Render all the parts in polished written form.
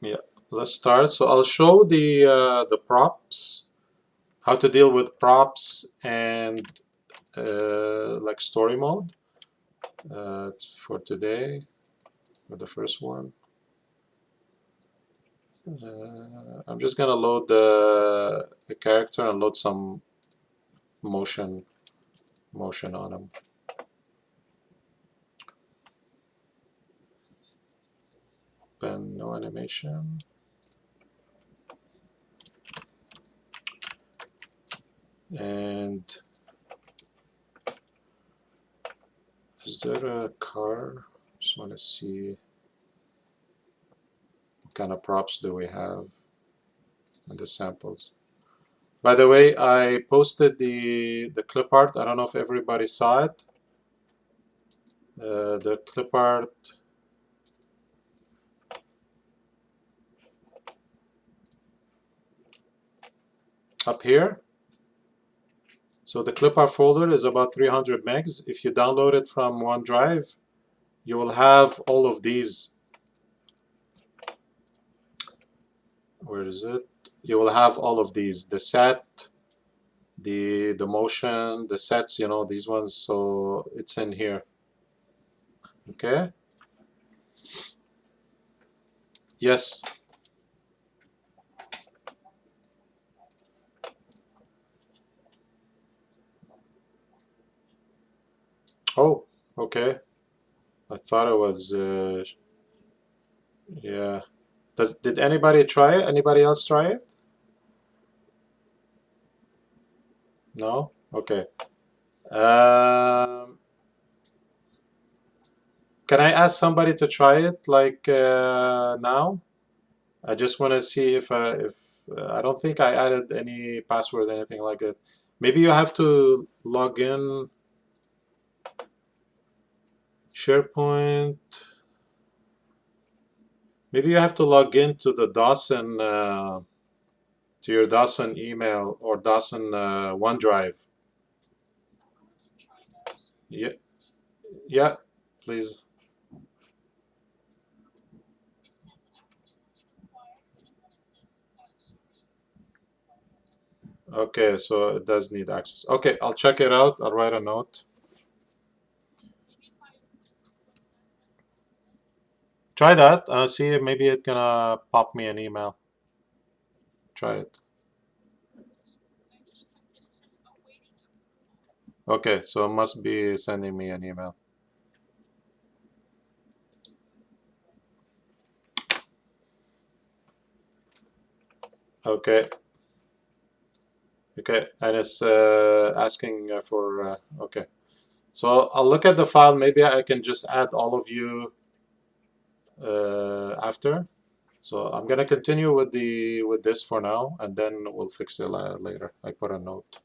Yeah, let's start. So I'll show the props, how to deal with props and like story mode for today, for the first one. I'm just gonna load the character and load some motion on him. Open no animation. And is there a car? Just want to see what kind of props do we have in the samples. By the way, I posted the clip art. I don't know if everybody saw it. The clip art up here. So the clip art folder is about 300 megs. If you download it from OneDrive, you will have all of these. Where is it? You will have all of these. The set, the motion, the sets, you know, these ones. So it's in here. Okay? Yes. Oh, okay. I thought it was, yeah. Did anybody try it? Anybody else try it? No? Okay. Um, can I ask somebody to try it like now? I just want to see if I don't think I added any password or anything like it. Maybe you have to log in SharePoint. Maybe you have to log in to the Dawson to your Dawson email or Dawson OneDrive. Yeah, yeah, please. Okay, so it does need access. Okay, I'll check it out. I'll write a note. Try that. See if maybe it's gonna pop me an email. Try it. Okay, so it must be sending me an email. Okay, okay, and it's asking for. Okay, so I'll look at the file. Maybe I can just add all of you after. So I'm gonna continue with this for now, and then we'll fix it later. I put a note.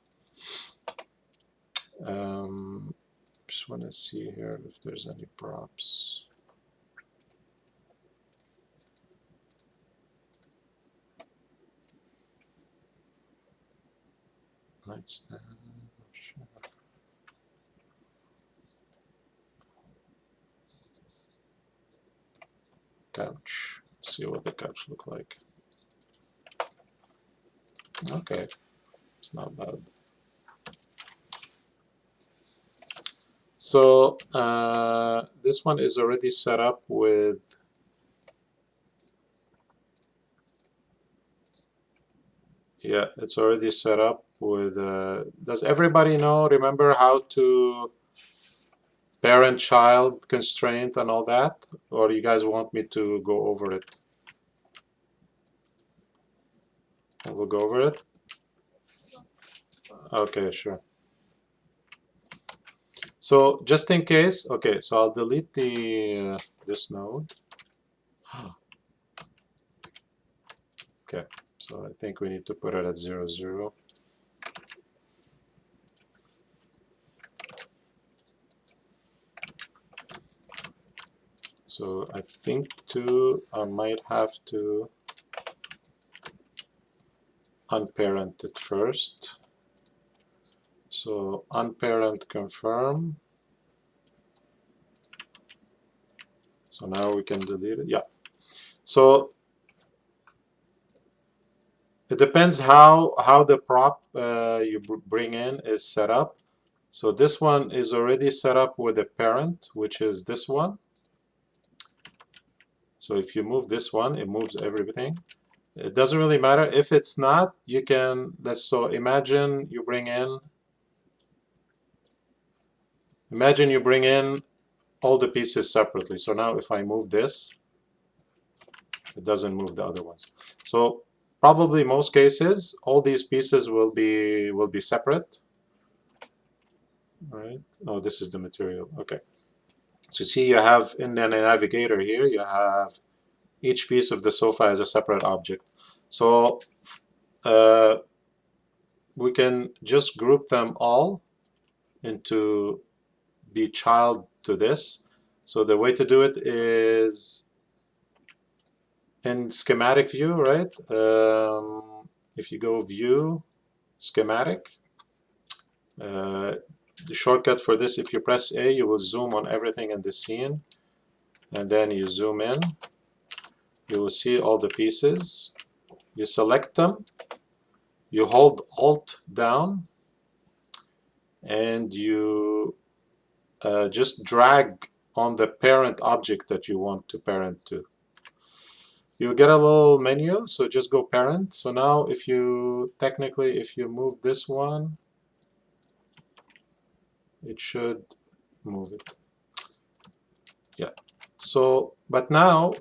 Just want to see here if there's any props. Nightstand. Couch. See what the couch look like. Okay, it's not bad. So this one is already set up with it's already set up with does everybody know, remember how to parent-child constraint and all that? Or you guys want me to go over it? We'll go over it? Okay, sure. So just in case, okay, so I'll delete the this node. Okay, so I think we need to put it at 0, 0. So I think too, I might have to unparent it first. So unparent confirm. So now we can delete it. Yeah. So it depends how the prop you bring in is set up. So this one is already set up with a parent, which is this one. So if you move this one, it moves everything. It doesn't really matter. If it's not, you can, so imagine you bring in, all the pieces separately. So now if I move this, it doesn't move the other ones. So probably most cases, all these pieces will be separate. All right. Oh, this is the material. Okay. So see, you have in the navigator here, you have each piece of the sofa as a separate object. So uh, we can just group them all into be child to this. So the way to do it is in schematic view, right? If you go view, schematic, the shortcut for this, if you press A, you will zoom on everything in the scene, and then you zoom in, you will see all the pieces. You select them, you hold Alt down, and you just drag on the parent object that you want to parent to. You get a little menu, so just go parent. So now if you move this one, it should move it. Yeah. So, but now,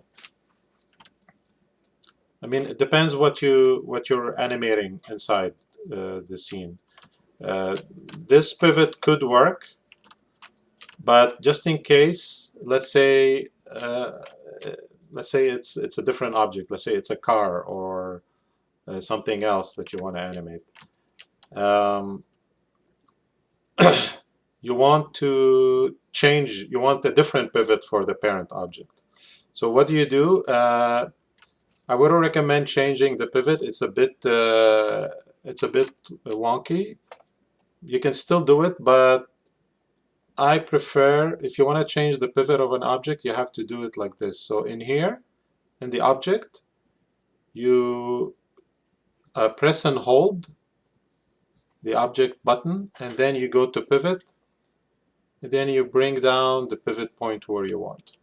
I mean, it depends what you're animating inside the scene. This pivot could work, but just in case, let's say it's a different object. Let's say it's a car or something else that you want to animate. You want to change. You want a different pivot for the parent object. So what do? I would recommend changing the pivot. It's a bit wonky. You can still do it, but I prefer, if you want to change the pivot of an object, you have to do it like this. So in here, in the object, you press and hold the object button, and then you go to pivot, and then you bring down the pivot point where you want.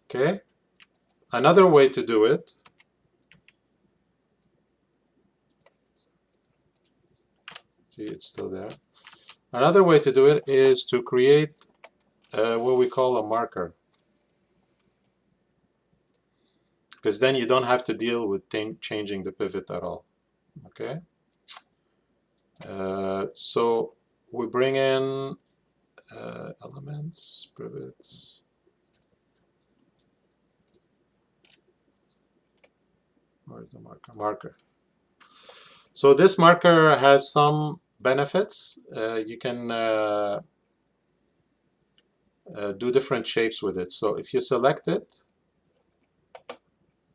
Okay? Another way to do it, see it's still there. Another way to do it is to create what we call a marker. Because then you don't have to deal with changing the pivot at all. Okay? So we bring in elements, pivots. Where's the marker? Marker. So this marker has some benefits. You can do different shapes with it. So if you select it,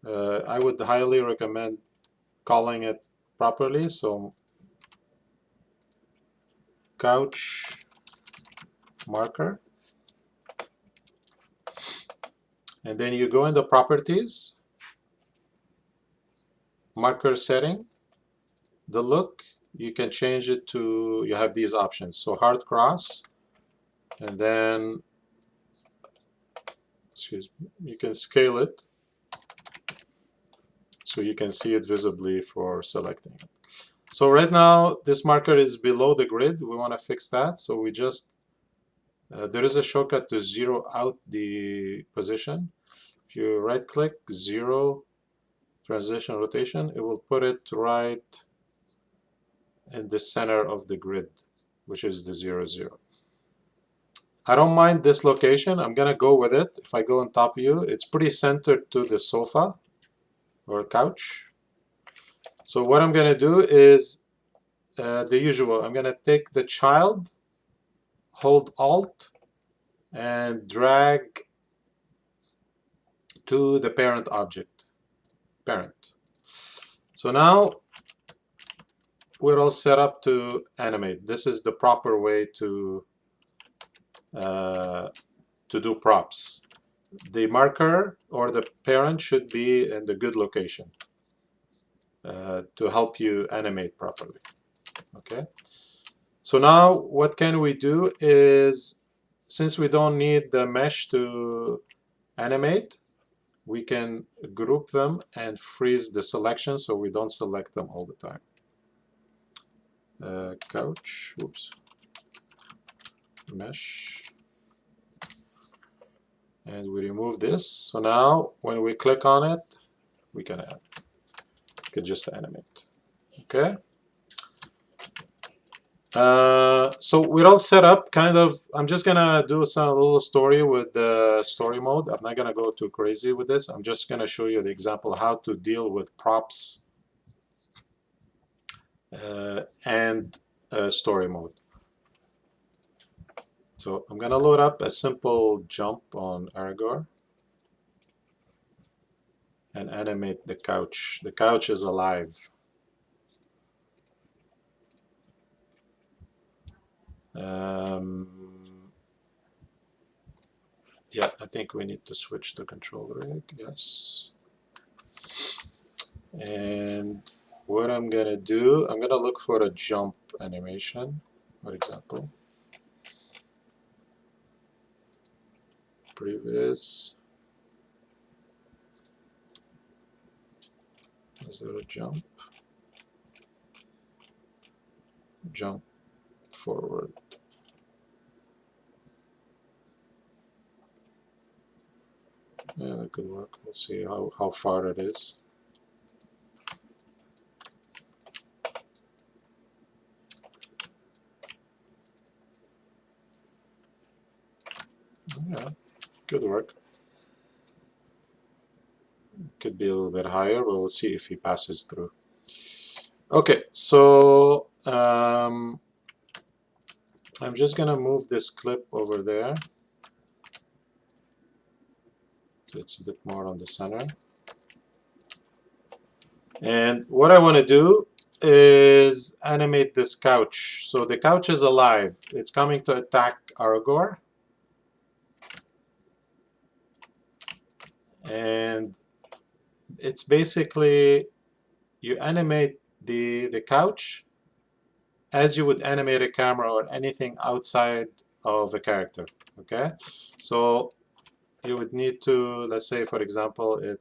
I would highly recommend calling it properly. So couch marker. And then you go in the properties, marker setting, the look, you can change it to, you have these options. So hard cross, and then, excuse me, you can scale it so you can see it visibly for selecting it. So right now, this marker is below the grid. We want to fix that. So we just, there is a shortcut to zero out the position. If you right click, zero transition rotation, it will put it right in the center of the grid, which is the 0, 0. I don't mind this location. I'm gonna go with it. If I go on top view, it's pretty centered to the sofa or couch. So what I'm gonna do is the usual. I'm gonna take the child, hold Alt, and drag to the parent object, parent. So now we're all set up to animate. This is the proper way to do props. The marker or the parent should be in the good location. to help you animate properly. Okay. So now what can we do is, since we don't need the mesh to animate, we can group them and freeze the selection so we don't select them all the time. Couch, oops, mesh, and we remove this. So now when we click on it, we can add, we can just animate. Okay. So we're all set up, kind of. I'm just gonna do a little story with the story mode. I'm not gonna go too crazy with this. I'm just gonna show you the example how to deal with props and story mode. So I'm gonna load up a simple jump on Aragorn and animate the couch. The couch is alive. Yeah, I think we need to switch to control rig, yes. And what I'm gonna do, I'm gonna look for a jump animation, for example. Previous. Is there a jump? Jump forward. Yeah, that could work. Let's see how far it is. Yeah, could work. Could be a little bit higher, but we'll see if he passes through. Okay, so I'm just gonna move this clip over there. So it's a bit more on the center. And what I want to do is animate this couch. So the couch is alive. It's coming to attack Aragorn. And it's basically, you animate the couch as you would animate a camera or anything outside of a character. Okay? So you would need to, let's say for example, it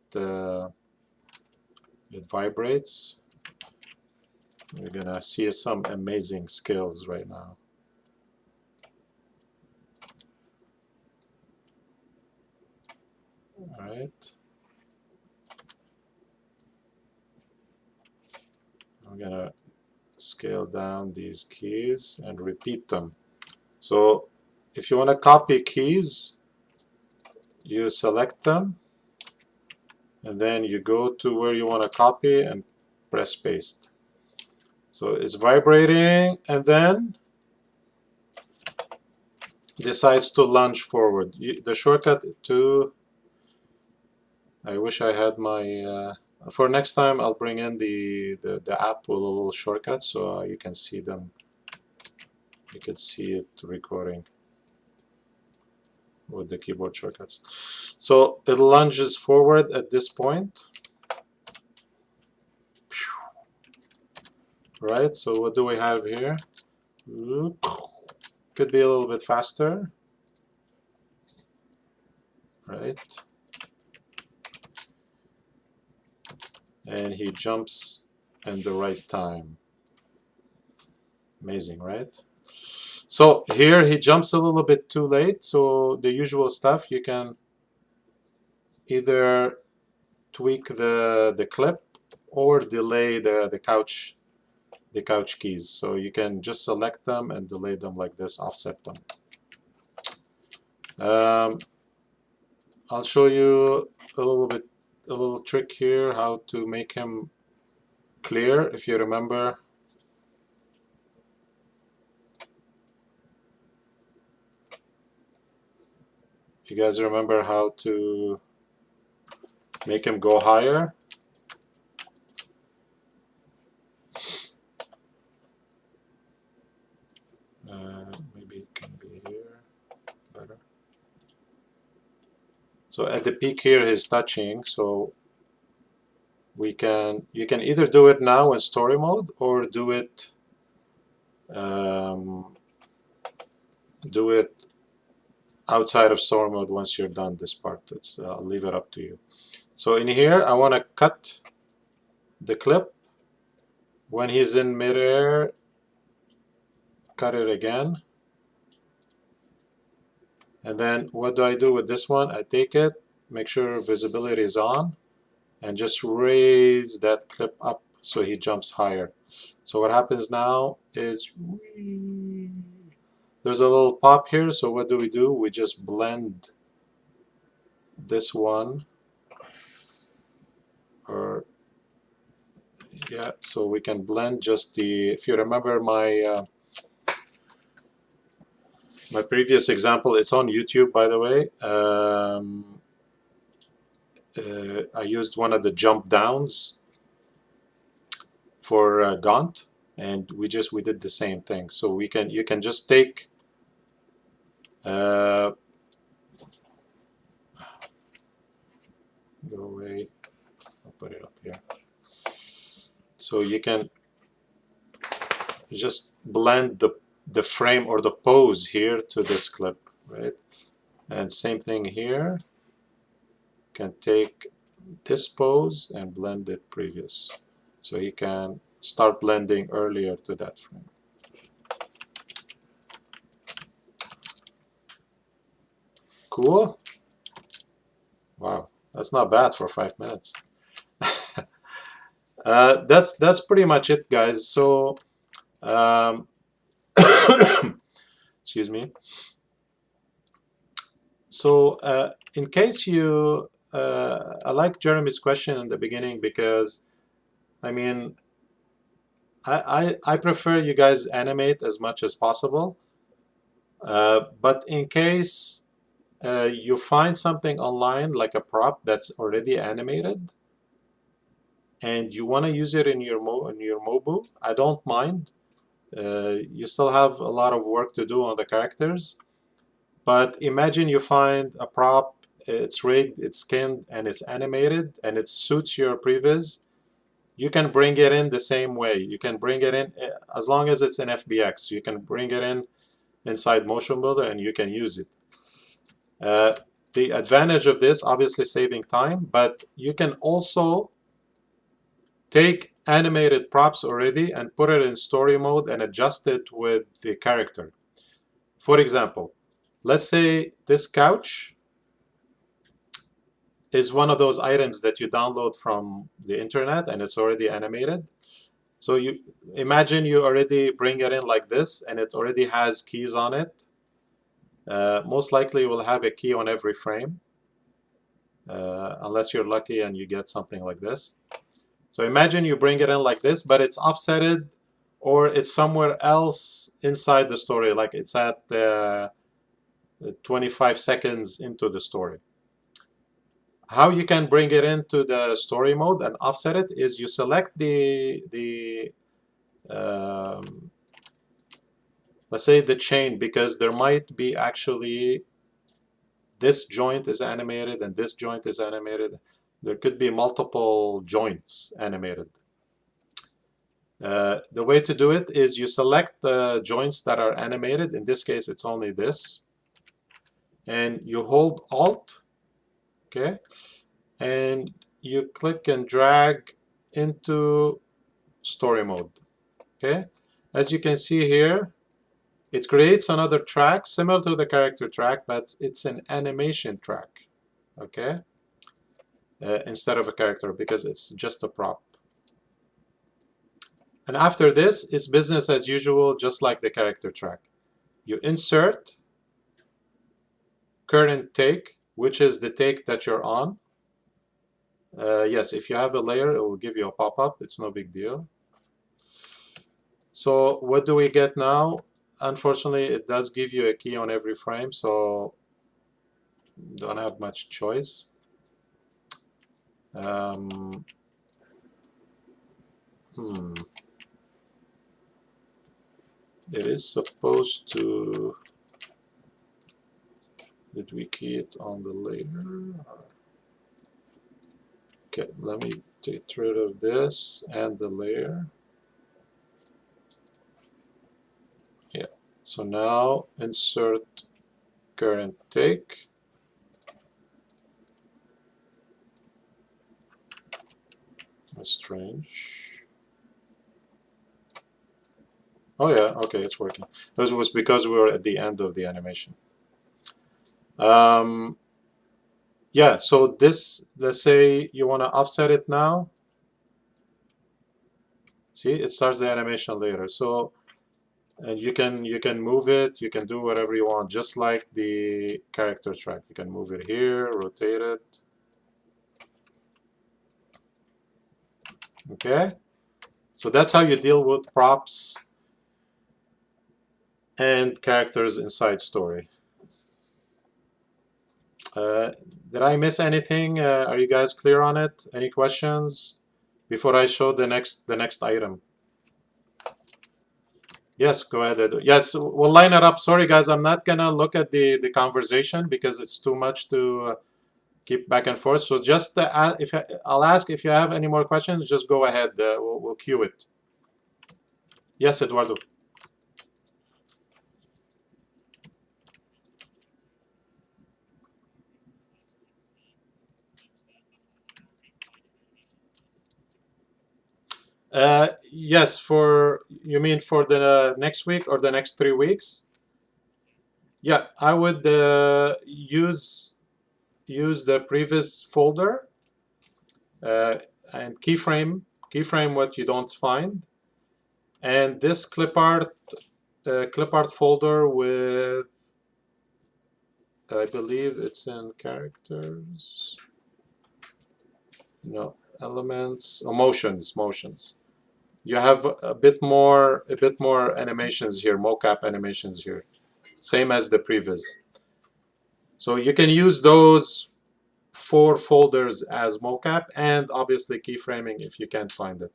vibrates. You're gonna see some amazing skills right now. All right. I'm gonna scale down these keys and repeat them. So if you want to copy keys, you select them and then you go to where you want to copy and press paste. So it's vibrating and then decides to lunge forward. The shortcut to, I wish I had my, for next time I'll bring in the app with a little shortcut so you can see them. You can see it recording with the keyboard shortcuts. So it lunges forward at this point. Right, so what do we have here? Could be a little bit faster. Right. And he jumps in the right time. Amazing, right? So here he jumps a little bit too late. So the usual stuff, you can either tweak the clip or delay the couch keys. So you can just select them and delay them like this, offset them. I'll show you a little trick here how to make him clear. If you remember, you guys remember how to make him go higher? Maybe it can be here better. So at the peak here he's touching, so you can either do it now in story mode or do it outside of story mode once you're done this part. I'll leave it up to you. So in here, I want to cut the clip. When he's in midair, cut it again. And then what do I do with this one? I take it, make sure visibility is on, and just raise that clip up so he jumps higher. So what happens now is there's a little pop here. So what do? We just blend this one, or yeah, so we can blend just the, if you remember my previous example, it's on YouTube, by the way. I used one of the jump downs for Gaunt, and we did the same thing. So you can just take go away. I'll put it up here. So you can just blend the frame or the pose here to this clip, right? And same thing here. Can take this pose and blend it previous. So you can start blending earlier to that frame. Cool. Wow, that's not bad for 5 minutes. That's pretty much it, guys. So excuse me. So in case you, I like Jeremy's question in the beginning because, I mean, I prefer you guys animate as much as possible. But in case you find something online like a prop that's already animated and you want to use it in your Mobu, I don't mind. You still have a lot of work to do on the characters. But imagine you find a prop, it's rigged, it's skinned, and it's animated, and it suits your previs. You can bring it in the same way. You can bring it in, as long as it's in FBX, you can bring it in inside Motionbuilder and you can use it. The advantage of this, obviously saving time, but you can also take animated props already and put it in story mode and adjust it with the character. For example, let's say this couch is one of those items that you download from the internet and it's already animated. So you imagine you already bring it in like this and it already has keys on it. Most likely you will have a key on every frame, unless you're lucky and you get something like this. So imagine you bring it in like this, but it's offsetted or it's somewhere else inside the story, like it's at 25 seconds into the story. How you can bring it into the story mode and offset it is you select let's say the chain, because there might be actually this joint is animated and this joint is animated. There could be multiple joints animated. The way to do it is you select the joints that are animated. In this case, it's only this. And you hold Alt, okay? And you click and drag into story mode, okay? As you can see here, it creates another track similar to the character track, but it's an animation track, okay? Instead of a character, because it's just a prop. And after this, it's business as usual, just like the character track. You insert current take, which is the take that you're on. Yes, if you have a layer, it will give you a pop-up. It's no big deal. So what do we get now? Unfortunately, it does give you a key on every frame, so don't have much choice. It is supposed to... Did we key it on the layer? Okay, let me get rid of this and the layer. Yeah. So now insert current take. That's strange. Oh yeah, okay, it's working. This was because we were at the end of the animation. Yeah, so this, let's say you want to offset it now. See, it starts the animation later. So, and you can move it, you can do whatever you want, just like the character track. You can move it here, rotate it. Okay, so that's how you deal with props and characters inside story. Uh, did I miss anything? Are you guys clear on it? Any questions before I show the next item? Yes, go ahead, Edu. Yes, we'll line it up. Sorry, guys, I'm not gonna look at the conversation because it's too much to keep back and forth. So just if I'll ask if you have any more questions, just go ahead. We'll queue it. Yes, Eduardo. Yes, for you mean for the next week or the next 3 weeks? Yeah, I would use the previous folder and keyframe what you don't find, and this clip art folder with, I believe it's in characters, no, elements, oh, motions. You have a bit more animations here, mocap animations here, same as the previous. So you can use those 4 folders as mocap, and obviously keyframing if you can't find it.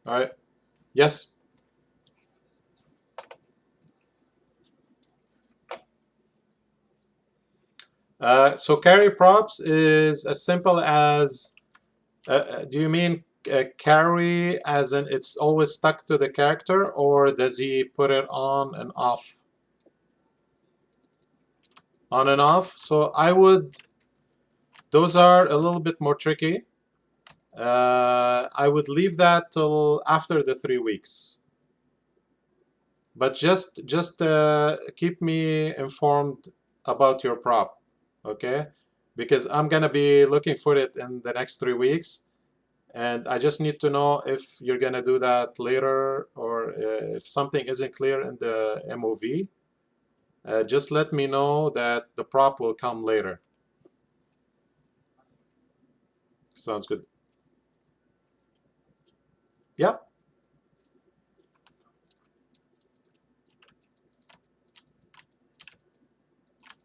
All right. Yes. So carry props is as simple as, do you mean carry as in it's always stuck to the character, or does he put it on and off? On and off. So those are a little bit more tricky. I would leave that till after the 3 weeks. But just keep me informed about your prop, okay? Because I'm gonna be looking for it in the next 3 weeks, and I just need to know if you're gonna do that later, or if something isn't clear in the MOV. Just let me know that the prop will come later. Sounds good. Yeah.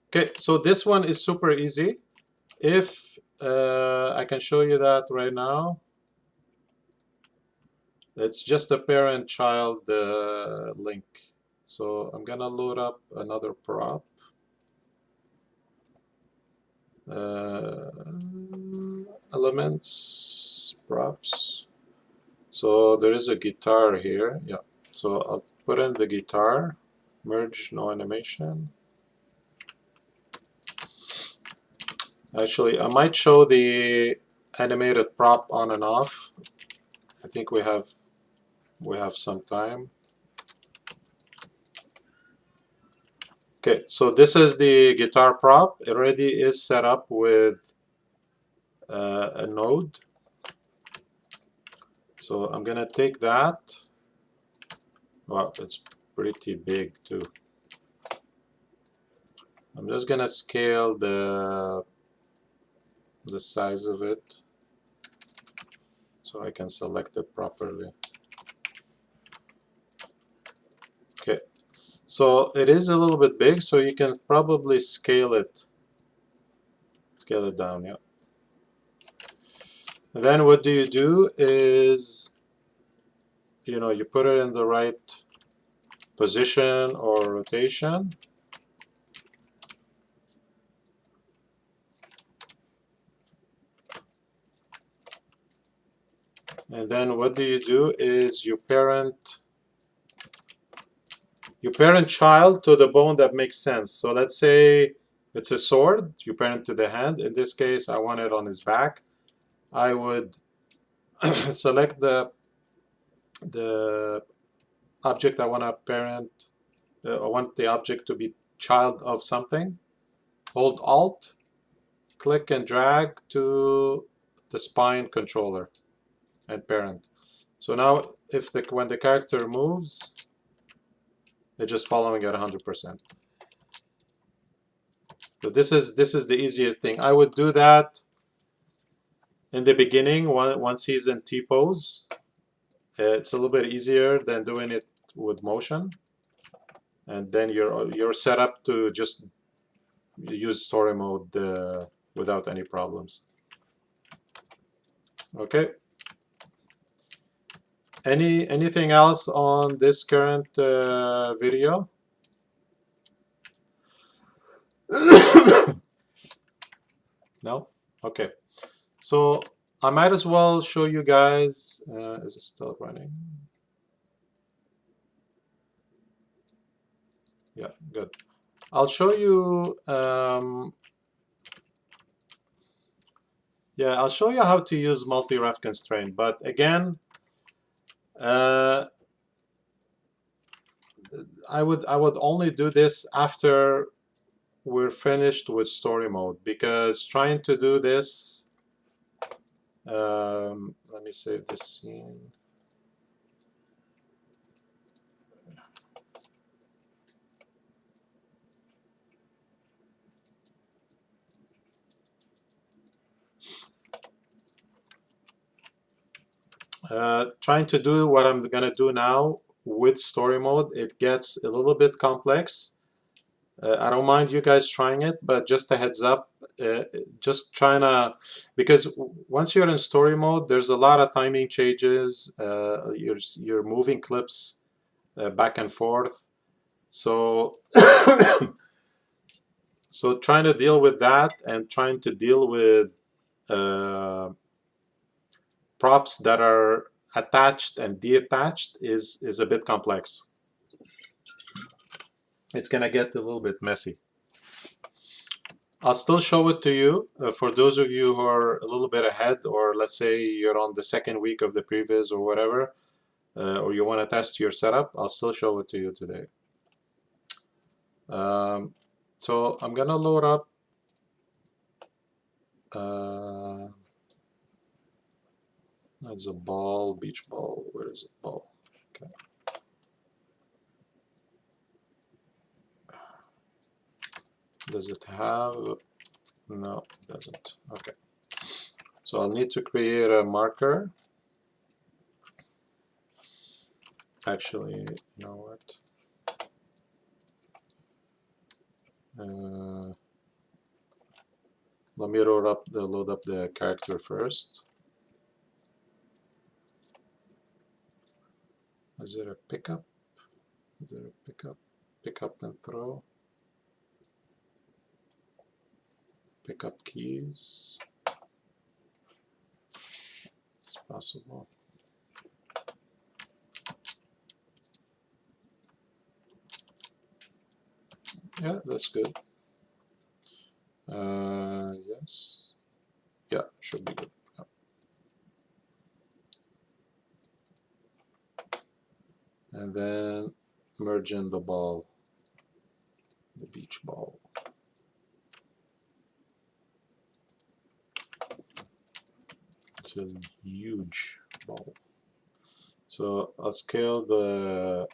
Okay, so this one is super easy. If I can show you that right now. It's just a parent-child link. So I'm gonna load up another prop. Uh, Elements, props. So there is a guitar here. Yeah. So I'll put in the guitar. Merge, no animation. Actually, I might show the animated prop on and off. I think we have some time. Okay, so this is the guitar prop. It already is set up with a node. So I'm gonna take that. Wow, it's pretty big too. I'm just gonna scale the size of it so I can select it properly. Okay, so it is a little bit big, so you can probably scale it down. Yeah. And then what do you do is, you put it in the right position or rotation. And then what do is you parent child to the bone that makes sense. So let's say it's a sword, you parent to the hand. In this case, I want it on his back. I would select the object I want to parent. I want the object to be child of something. Hold Alt, click and drag to the spine controller and parent. So now if when the character moves, it's just following at 100%. So this is the easiest thing. I would do that in the beginning once he's in T-pose. It's a little bit easier than doing it with motion. And then you're set up to just use story mode without any problems. Okay. Anything else on this current video? No? Okay. So I might as well show you guys. Is it still running? Yeah, good. I'll show you. Yeah, I'll show you how to use multi-ref constraint. But again, I would only do this after we're finished with story mode, because trying to do this. Let me save this scene. Trying to do what I'm gonna do now with story mode, it gets a little bit complex. I don't mind you guys trying it, but just a heads up, just trying to, because once you're in story mode, there's a lot of timing changes. You're moving clips back and forth. So, so trying to deal with that and trying to deal with props that are attached and detached is a bit complex. It's gonna get a little bit messy. I'll still show it to you for those of you who are a little bit ahead, or let's say you're on the second week of the previs or whatever, or you want to test your setup. I'll still show it to you today. So I'm gonna load up that's a ball, beach ball. Where is it? Ball. Okay. Does it have? No, it doesn't. Okay. So I'll need to create a marker. Actually, you know what? Let me load up the character first. Is it a pickup? Is it a pickup? Pick up and throw. Pick up keys. It's possible. Yeah, that's good. Yes. Yeah, should be good. Yeah. And then merge in the ball, the beach ball. It's a huge ball. So I'll scale the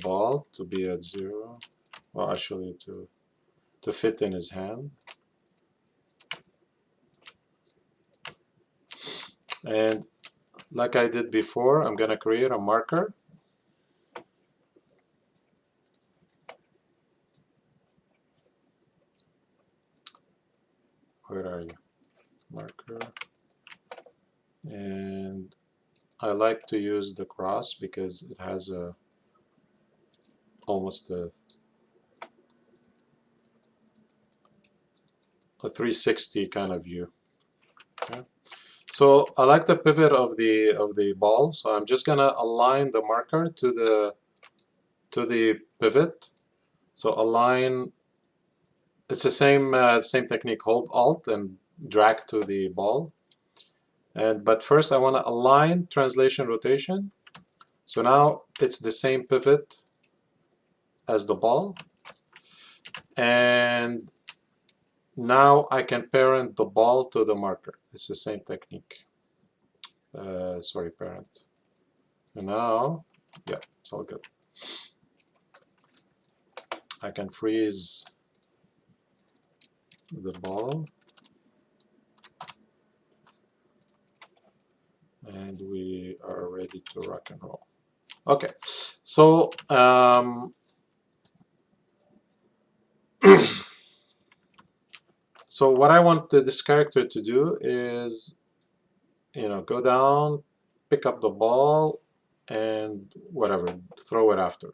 ball to be at 0. Well, actually to fit in his hand. And like I did before, I'm gonna create a marker. Where are you? Marker. And I like to use the cross because it has almost a 360 kind of view. Okay. So I like the pivot of the ball, so I'm just gonna align the marker to the pivot. So align. It's the same technique. Hold Alt and drag to the ball. But first I want to align translation rotation. So now it's the same pivot as the ball, and now I can parent the ball to the marker. It's the same technique. Sorry, parent. And now, yeah, it's all good. I can freeze the ball, and we are ready to rock and roll. Okay, so so what I want this character to do is, go down, pick up the ball, and whatever, throw it after.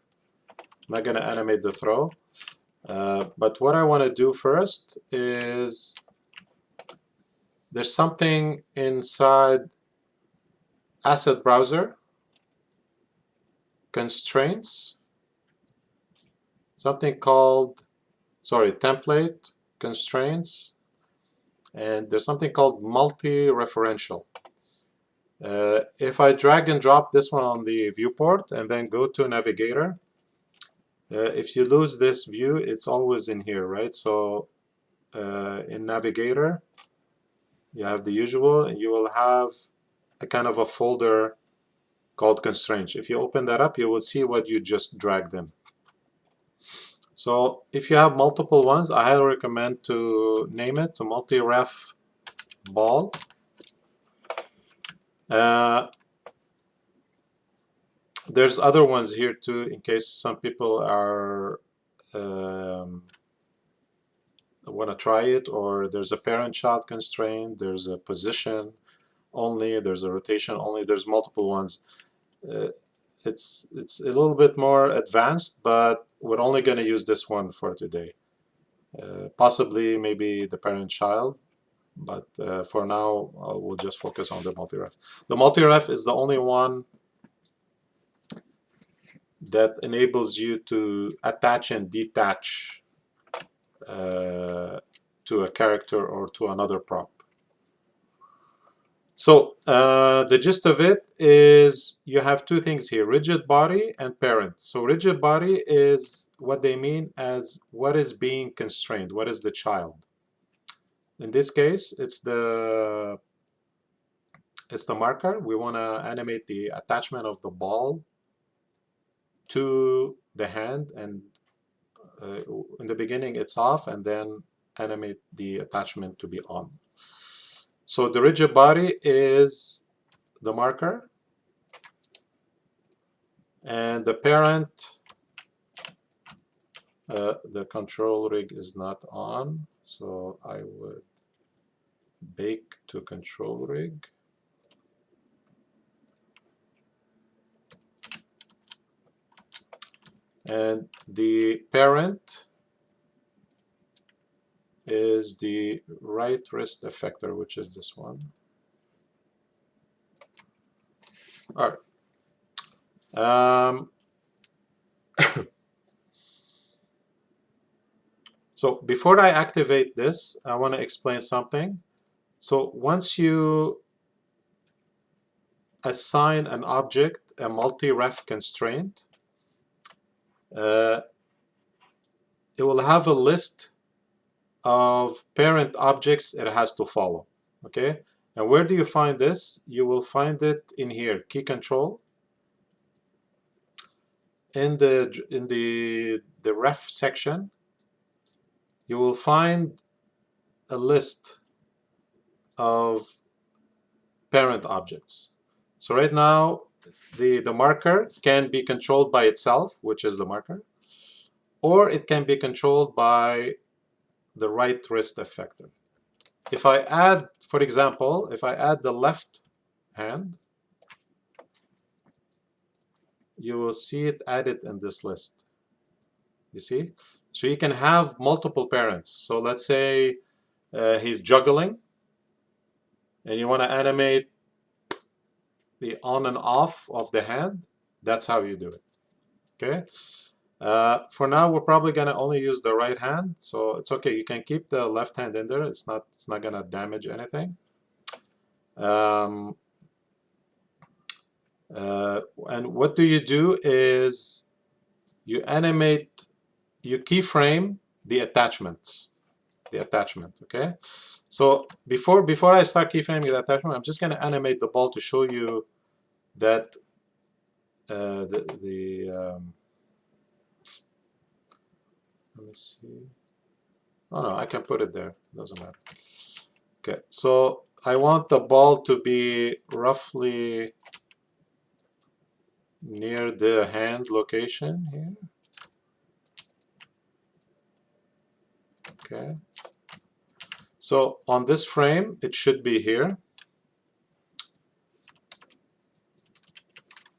I'm not going to animate the throw, but what I want to do first is there's something inside Asset Browser, Constraints, something called, Template, Constraints, and there's something called Multi-Referential. If I drag and drop this one on the viewport and then go to Navigator, if you lose this view, it's always in here, right? So in Navigator, you have the usual, and you will have a kind of a folder called constraints. If you open that up, you will see what you just dragged in. So if you have multiple ones, I highly recommend to name it to multi-ref ball. There's other ones here too, in case some people are want to try it, or there's a parent-child constraint, there's a position only, there's a rotation only, there's multiple ones. It's a little bit more advanced, but we're only going to use this one for today. Possibly maybe the parent-child, but for now we'll just focus on the multi-ref. The multi-ref is the only one that enables you to attach and detach to a character or to another prop. So the gist of it is you have two things here, rigid body and parent. So rigid body is what they mean as what is being constrained, what is the child. In this case, it's the marker. We want to animate the attachment of the ball to the hand, and in the beginning it's off, and then animate the attachment to be on. So the rigid body is the marker, and the parent, the control rig is not on, so I would bake to control rig. And the parent is the right wrist effector, which is this one. All right. So before I activate this, I want to explain something. So once you assign an object a multi-ref constraint, it will have a list of parent objects it has to follow. Okay, and where do you find this? You will find it in here, key control. In the ref section, you will find a list of parent objects. So right now, the marker can be controlled by itself, which is the marker, or it can be controlled by the right wrist effector. If I add, for example, if I add the left hand, you will see it added in this list. You see? So you can have multiple parents. So let's say he's juggling. and you want to animate the on and off of the hand, that's how you do it. Okay. For now, we're probably gonna only use the right hand, so it's okay. You can keep the left hand in there. It's not gonna damage anything. Um, and what do you do is you animate, you keyframe the attachments, the attachment. Okay. So before I start keyframing the attachment, I'm just gonna animate the ball to show you that let me see. Oh no, I can put it there. Doesn't matter. Okay, so I want the ball to be roughly near the hand location here. Okay. So on this frame, it should be here.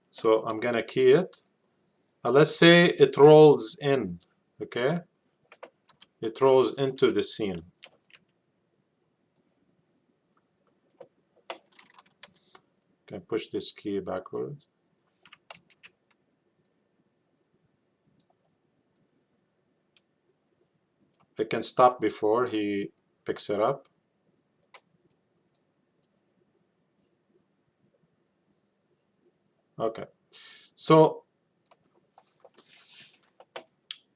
So I'm gonna key it. Let's say it rolls in. Okay. It rolls into the scene. Can push this key backwards. It can stop before he picks it up. Okay. So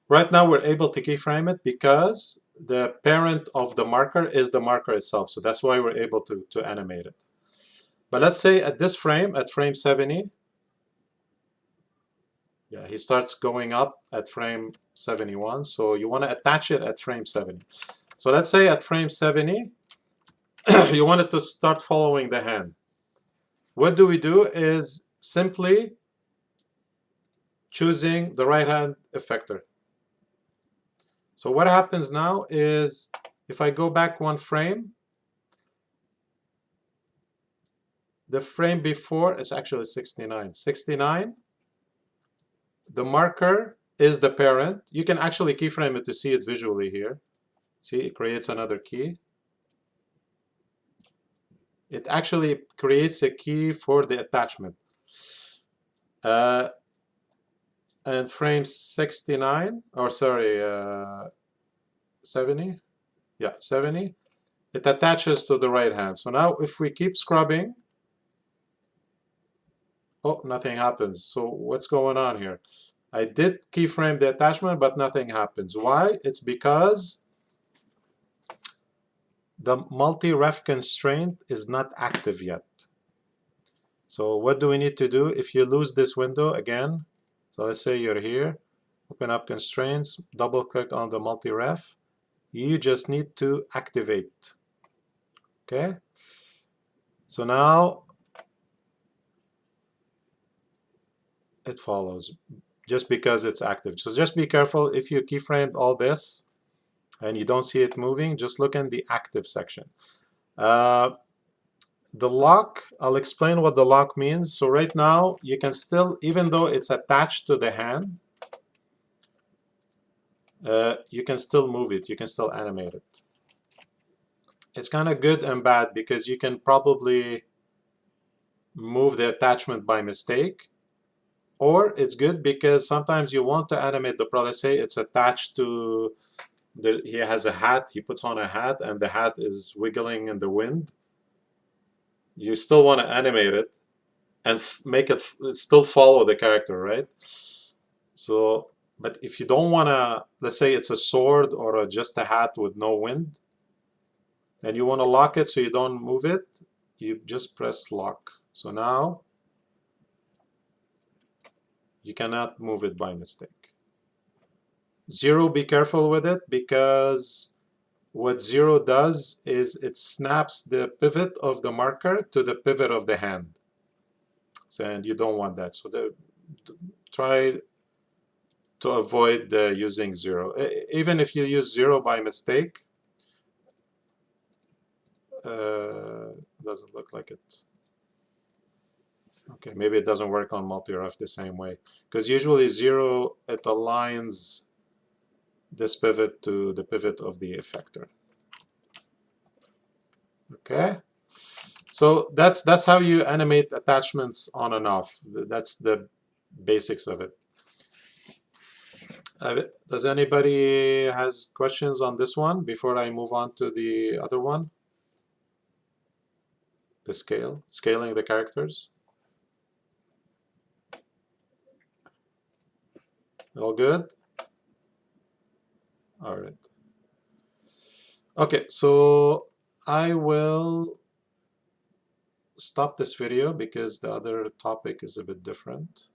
right now we're able to keyframe it because the parent of the marker is the marker itself. So that's why we're able to animate it. But let's say at this frame, at frame 70, yeah, he starts going up at frame 71. So you want to attach it at frame 70. So let's say at frame 70, you want it to start following the hand. What do we do is simply choosing the right hand effector. So what happens now is if I go back one frame, the frame before is actually 69. 69, the marker is the parent. You can actually keyframe it to see it visually here. See, it creates another key. It actually creates a key for the attachment. And frame 69, or sorry, 70, yeah, 70, it attaches to the right hand. So now if we keep scrubbing, oh, nothing happens. So what's going on here? I did keyframe the attachment, but nothing happens. Why? It's because the multi-ref constraint is not active yet. So what do we need to do? If you lose this window again, so let's say you're here, open up constraints, double click on the multi-ref, you just need to activate. Okay? So now it follows just because it's active. So just be careful if you keyframed all this and you don't see it moving, just look in the active section. The lock, I'll explain what the lock means. So right now you can still, even though it's attached to the hand, you can still move it, you can still animate it. It's kind of good and bad because you can probably move the attachment by mistake, or it's good because sometimes you want to animate the product. Let's say it's attached to, he has a hat, he puts on a hat and the hat is wiggling in the wind. You still want to animate it and make it still follow the character, right? So, but if you don't want to, let's say it's a sword or just a hat with no wind, and you want to lock it so you don't move it, you just press lock. So now you cannot move it by mistake. Zero, be careful with it because what zero does is it snaps the pivot of the marker to the pivot of the hand. So, and you don't want that. So try to avoid using zero. Even if you use zero by mistake, doesn't look like it. Okay, maybe it doesn't work on multi-ref the same way. Because usually zero, it aligns this pivot to the pivot of the effector. Okay. So that's how you animate attachments on and off. That's the basics of it. Does anybody has questions on this one before I move on to the other one? The scaling the characters. All good? All right. Okay, so I will stop this video because the other topic is a bit different.